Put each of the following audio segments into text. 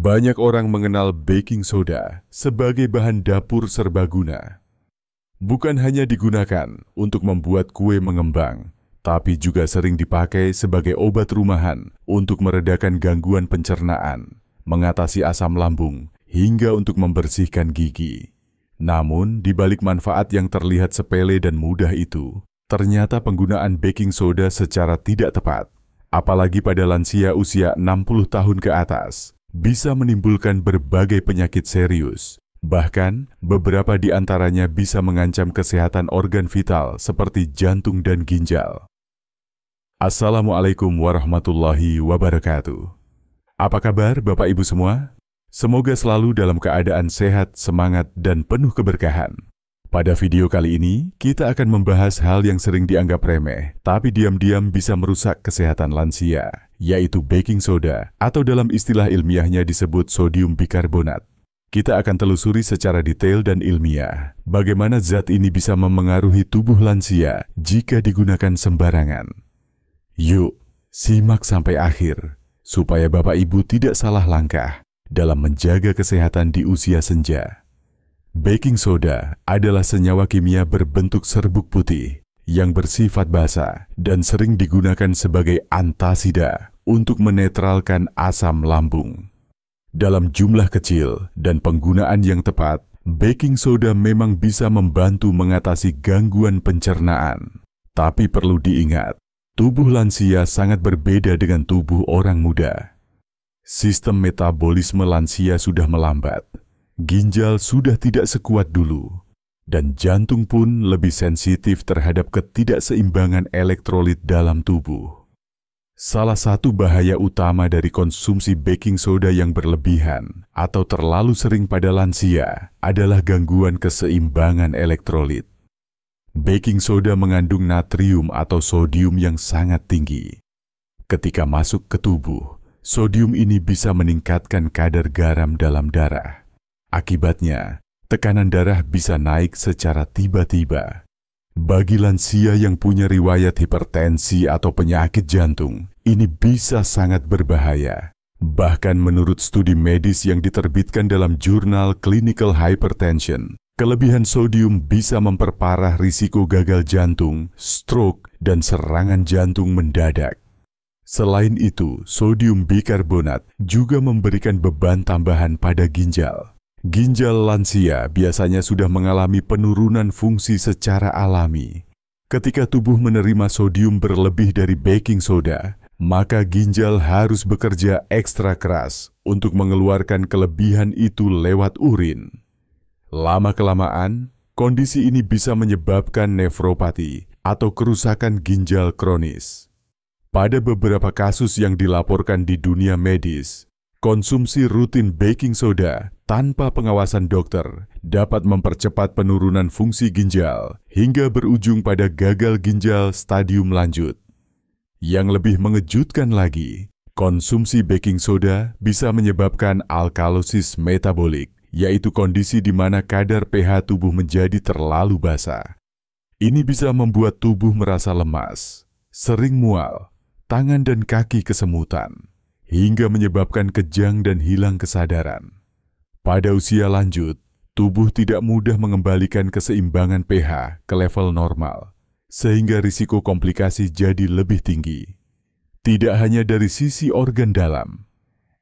Banyak orang mengenal baking soda sebagai bahan dapur serbaguna. Bukan hanya digunakan untuk membuat kue mengembang, tapi juga sering dipakai sebagai obat rumahan untuk meredakan gangguan pencernaan, mengatasi asam lambung, hingga untuk membersihkan gigi. Namun, di balik manfaat yang terlihat sepele dan mudah itu, ternyata penggunaan baking soda secara tidak tepat, apalagi pada lansia usia 60 tahun ke atas, bisa menimbulkan berbagai penyakit serius. Bahkan, beberapa di antaranya bisa mengancam kesehatan organ vital seperti jantung dan ginjal. Assalamualaikum warahmatullahi wabarakatuh. Apa kabar Bapak Ibu semua? Semoga selalu dalam keadaan sehat, semangat, dan penuh keberkahan. Pada video kali ini, kita akan membahas hal yang sering dianggap remeh, tapi diam-diam bisa merusak kesehatan lansia, yaitu baking soda, atau dalam istilah ilmiahnya disebut sodium bikarbonat. Kita akan telusuri secara detail dan ilmiah, bagaimana zat ini bisa memengaruhi tubuh lansia jika digunakan sembarangan. Yuk, simak sampai akhir, supaya Bapak Ibu tidak salah langkah dalam menjaga kesehatan di usia senja. Baking soda adalah senyawa kimia berbentuk serbuk putih yang bersifat basa dan sering digunakan sebagai antasida untuk menetralkan asam lambung. Dalam jumlah kecil dan penggunaan yang tepat, baking soda memang bisa membantu mengatasi gangguan pencernaan. Tapi perlu diingat, tubuh lansia sangat berbeda dengan tubuh orang muda. Sistem metabolisme lansia sudah melambat. Ginjal sudah tidak sekuat dulu, dan jantung pun lebih sensitif terhadap ketidakseimbangan elektrolit dalam tubuh. Salah satu bahaya utama dari konsumsi baking soda yang berlebihan atau terlalu sering pada lansia adalah gangguan keseimbangan elektrolit. Baking soda mengandung natrium atau sodium yang sangat tinggi. Ketika masuk ke tubuh, sodium ini bisa meningkatkan kadar garam dalam darah. Akibatnya, tekanan darah bisa naik secara tiba-tiba. Bagi lansia yang punya riwayat hipertensi atau penyakit jantung, ini bisa sangat berbahaya. Bahkan menurut studi medis yang diterbitkan dalam jurnal Clinical Hypertension, kelebihan sodium bisa memperparah risiko gagal jantung, stroke, dan serangan jantung mendadak. Selain itu, sodium bikarbonat juga memberikan beban tambahan pada ginjal. Ginjal lansia biasanya sudah mengalami penurunan fungsi secara alami. Ketika tubuh menerima sodium berlebih dari baking soda, maka ginjal harus bekerja ekstra keras untuk mengeluarkan kelebihan itu lewat urin. Lama-kelamaan, kondisi ini bisa menyebabkan nefropati atau kerusakan ginjal kronis. Pada beberapa kasus yang dilaporkan di dunia medis, konsumsi rutin baking soda tanpa pengawasan dokter dapat mempercepat penurunan fungsi ginjal hingga berujung pada gagal ginjal stadium lanjut. Yang lebih mengejutkan lagi, konsumsi baking soda bisa menyebabkan alkalosis metabolik, yaitu kondisi di mana kadar pH tubuh menjadi terlalu basa. Ini bisa membuat tubuh merasa lemas, sering mual, tangan dan kaki kesemutan, hingga menyebabkan kejang dan hilang kesadaran. Pada usia lanjut, tubuh tidak mudah mengembalikan keseimbangan pH ke level normal, sehingga risiko komplikasi jadi lebih tinggi. Tidak hanya dari sisi organ dalam,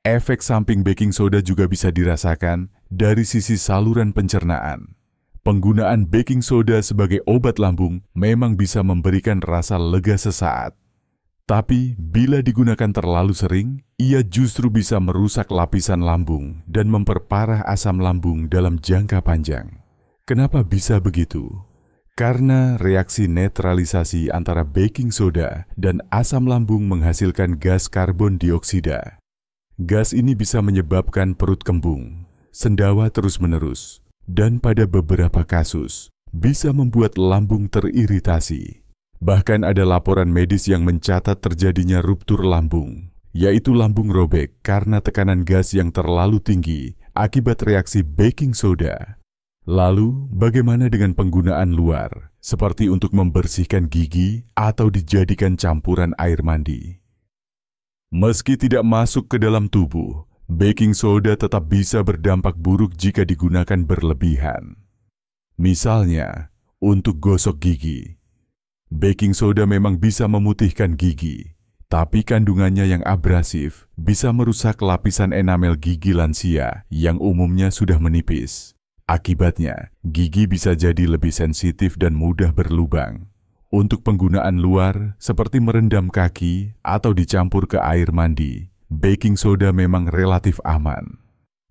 efek samping baking soda juga bisa dirasakan dari sisi saluran pencernaan. Penggunaan baking soda sebagai obat lambung memang bisa memberikan rasa lega sesaat. Tapi, bila digunakan terlalu sering, ia justru bisa merusak lapisan lambung dan memperparah asam lambung dalam jangka panjang. Kenapa bisa begitu? Karena reaksi netralisasi antara baking soda dan asam lambung menghasilkan gas karbon dioksida. Gas ini bisa menyebabkan perut kembung, sendawa terus-menerus, dan pada beberapa kasus, bisa membuat lambung teriritasi. Bahkan ada laporan medis yang mencatat terjadinya ruptur lambung, yaitu lambung robek karena tekanan gas yang terlalu tinggi akibat reaksi baking soda. Lalu, bagaimana dengan penggunaan luar, seperti untuk membersihkan gigi atau dijadikan campuran air mandi? Meski tidak masuk ke dalam tubuh, baking soda tetap bisa berdampak buruk jika digunakan berlebihan. Misalnya, untuk gosok gigi. Baking soda memang bisa memutihkan gigi, tapi kandungannya yang abrasif bisa merusak lapisan enamel gigi lansia yang umumnya sudah menipis. Akibatnya, gigi bisa jadi lebih sensitif dan mudah berlubang. Untuk penggunaan luar, seperti merendam kaki atau dicampur ke air mandi, baking soda memang relatif aman.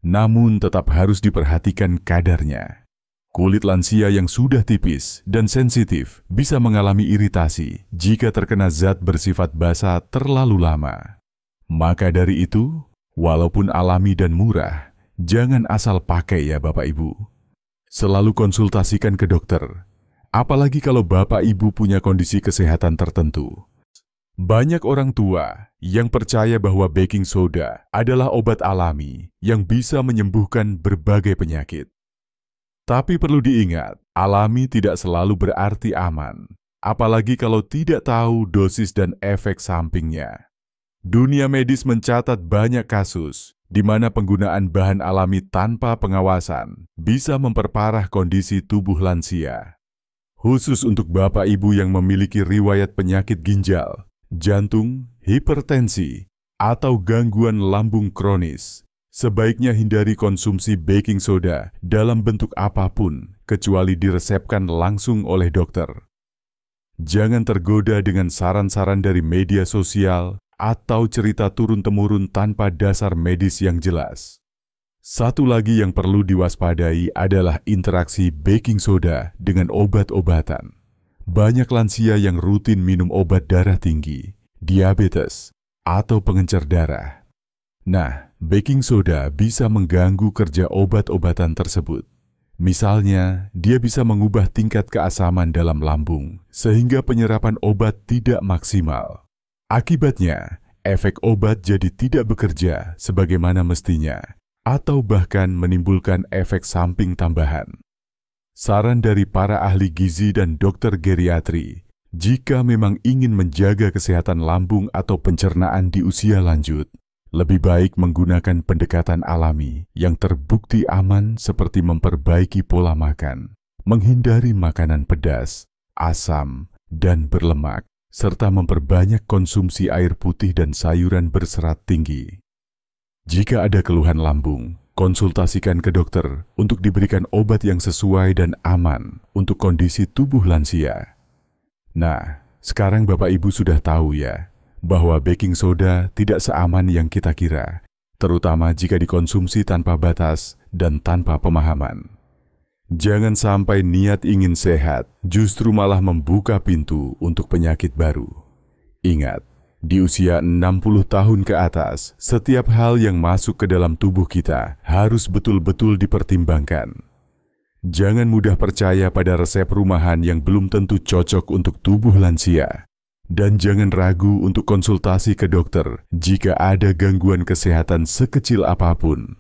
Namun tetap harus diperhatikan kadarnya. Kulit lansia yang sudah tipis dan sensitif bisa mengalami iritasi jika terkena zat bersifat basa terlalu lama. Maka dari itu, walaupun alami dan murah, jangan asal pakai ya Bapak Ibu. Selalu konsultasikan ke dokter, apalagi kalau Bapak Ibu punya kondisi kesehatan tertentu. Banyak orang tua yang percaya bahwa baking soda adalah obat alami yang bisa menyembuhkan berbagai penyakit. Tapi perlu diingat, alami tidak selalu berarti aman, apalagi kalau tidak tahu dosis dan efek sampingnya. Dunia medis mencatat banyak kasus di mana penggunaan bahan alami tanpa pengawasan bisa memperparah kondisi tubuh lansia. Khusus untuk Bapak Ibu yang memiliki riwayat penyakit ginjal, jantung, hipertensi, atau gangguan lambung kronis, sebaiknya hindari konsumsi baking soda dalam bentuk apapun kecuali diresepkan langsung oleh dokter. Jangan tergoda dengan saran-saran dari media sosial atau cerita turun-temurun tanpa dasar medis yang jelas. Satu lagi yang perlu diwaspadai adalah interaksi baking soda dengan obat-obatan. Banyak lansia yang rutin minum obat darah tinggi, diabetes, atau pengencer darah. Nah, baking soda bisa mengganggu kerja obat-obatan tersebut. Misalnya, dia bisa mengubah tingkat keasaman dalam lambung, sehingga penyerapan obat tidak maksimal. Akibatnya, efek obat jadi tidak bekerja sebagaimana mestinya, atau bahkan menimbulkan efek samping tambahan. Saran dari para ahli gizi dan dokter geriatri, jika memang ingin menjaga kesehatan lambung atau pencernaan di usia lanjut, lebih baik menggunakan pendekatan alami yang terbukti aman seperti memperbaiki pola makan, menghindari makanan pedas, asam, dan berlemak, serta memperbanyak konsumsi air putih dan sayuran berserat tinggi. Jika ada keluhan lambung, konsultasikan ke dokter untuk diberikan obat yang sesuai dan aman untuk kondisi tubuh lansia. Nah, sekarang Bapak Ibu sudah tahu ya, bahwa baking soda tidak seaman yang kita kira, terutama jika dikonsumsi tanpa batas dan tanpa pemahaman. Jangan sampai niat ingin sehat justru malah membuka pintu untuk penyakit baru. Ingat, di usia 60 tahun ke atas, setiap hal yang masuk ke dalam tubuh kita harus betul-betul dipertimbangkan. Jangan mudah percaya pada resep rumahan yang belum tentu cocok untuk tubuh lansia. Dan jangan ragu untuk konsultasi ke dokter jika ada gangguan kesehatan sekecil apapun.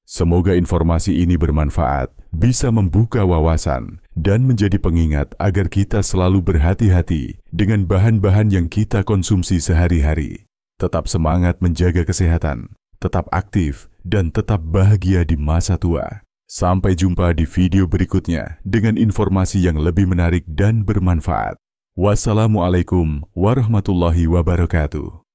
Semoga informasi ini bermanfaat, bisa membuka wawasan, dan menjadi pengingat agar kita selalu berhati-hati dengan bahan-bahan yang kita konsumsi sehari-hari. Tetap semangat menjaga kesehatan, tetap aktif, dan tetap bahagia di masa tua. Sampai jumpa di video berikutnya dengan informasi yang lebih menarik dan bermanfaat. Wassalamualaikum warahmatullahi wabarakatuh.